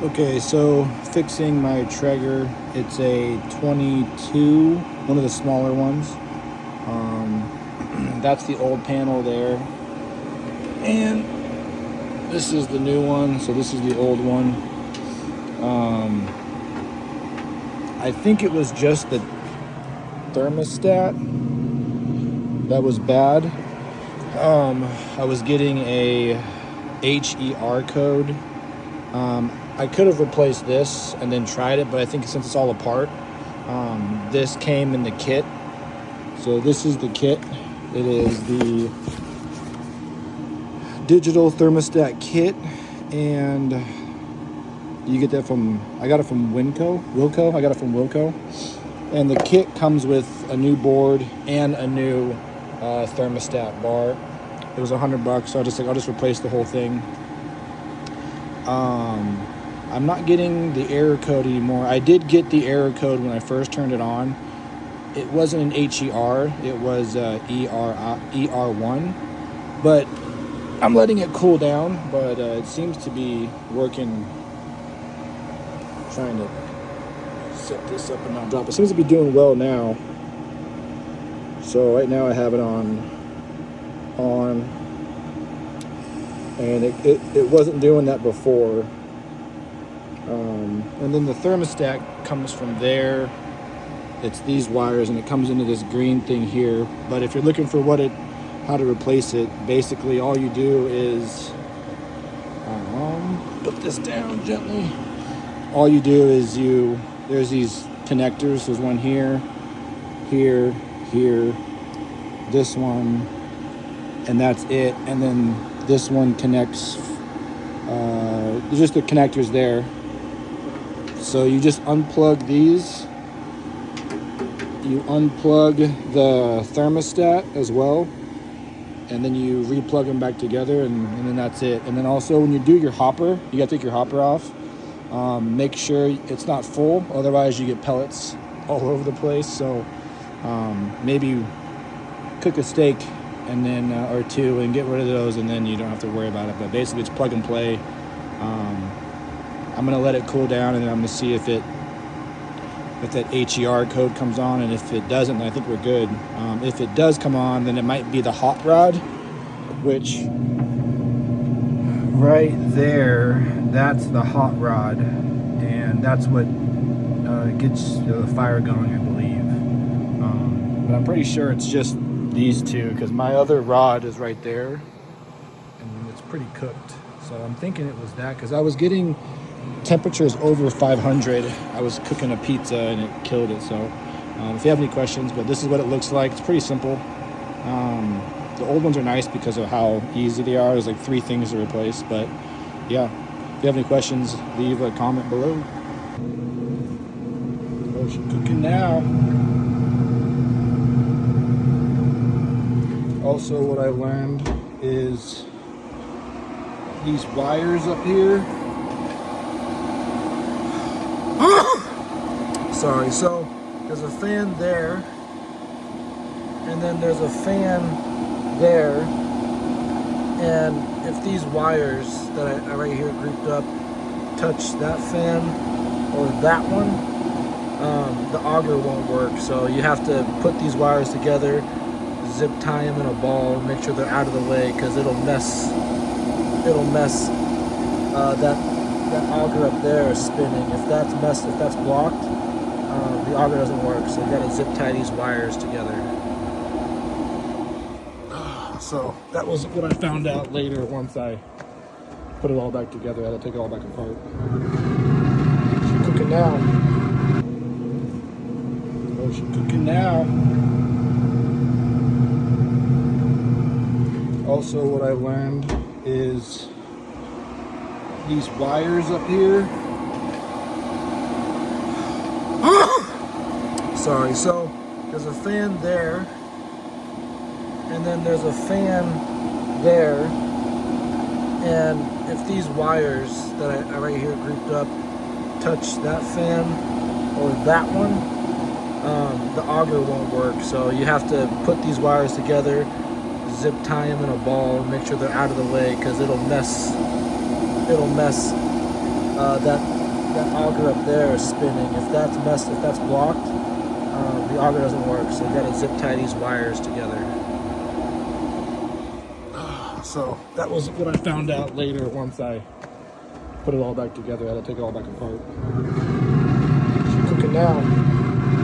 Okay, so fixing my Traeger. It's a 22, one of the smaller ones. That's the old panel there. And this is the new one, so this is the old one. I think it was just the thermostat that was bad. I was getting a HER code. I could have replaced this and then tried it, but I think since it's all apart, this came in the kit. So this is the kit. It is the digital thermostat kit, and you get that I got it from Wilco. I got it from Wilco. And the kit comes with a new board and a new thermostat bar. It was $100, so I'll just replace the whole thing. I'm not getting the error code anymore. I did get the error code when I first turned it on. It wasn't an HER, it was ER1. But I'm letting it cool down, but it seems to be working. Trying to set this up and not drop. It seems to be doing well now. So right now I have it on, and it wasn't doing that before. And then the thermostat comes from there. It's these wires, and it comes into this green thing here. But if you're looking for how to replace it, basically all you do is put this down gently. All you do is there's these connectors. There's one here, this one, and that's it. And then this one connects. There's just the connectors there. So you just unplug these. You unplug the thermostat as well, and then you replug them back together, and then that's it. And then also when you do your hopper, you gotta take your hopper off. Make sure it's not full, otherwise you get pellets all over the place. So maybe cook a steak and then or two and get rid of those, and then you don't have to worry about it. But basically it's plug and play. I'm gonna let it cool down, and then I'm gonna see if that HER code comes on, and if it doesn't, then I think we're good. If it does come on, then it might be the hot rod, which right there, that's the hot rod, and that's what gets the fire going, I believe. But I'm pretty sure it's just these two, because my other rod is right there, and it's pretty cooked. So I'm thinking it was that, because I was getting temperatures over 500. I was cooking a pizza and it killed it. So if you have any questions, but this is what it looks like. It's pretty simple. The old ones are nice because of how easy they are. There's like 3 things to replace. But yeah, if you have any questions, leave a comment below. Oh, she's cooking now. Also, what I learned is these wires up here. Sorry, so there's a fan there, and then there's a fan there, and if these wires that I right here grouped up touch that fan or that one, the auger won't work. So you have to put these wires together, zip tie them in a ball, and make sure they're out of the way, because it'll mess that auger up there is spinning. If that's blocked, the auger doesn't work. So you gotta zip tie these wires together. So that was what I found out later once I put it all back together. I had to take it all back apart. She's cooking now. Oh, she's cooking now. Also, what I learned is these wires up here. Sorry, so there's a fan there, and then there's a fan there, and if these wires that I right here grouped up touch that fan or that one, the auger won't work. So you have to put these wires together, zip tie them in a ball, and make sure they're out of the way, because it'll mess that auger up there is spinning. If that's blocked, the auger doesn't work. So you gotta zip tie these wires together. So that was what I found out later once I put it all back together. I had to take it all back apart. She's cooking now.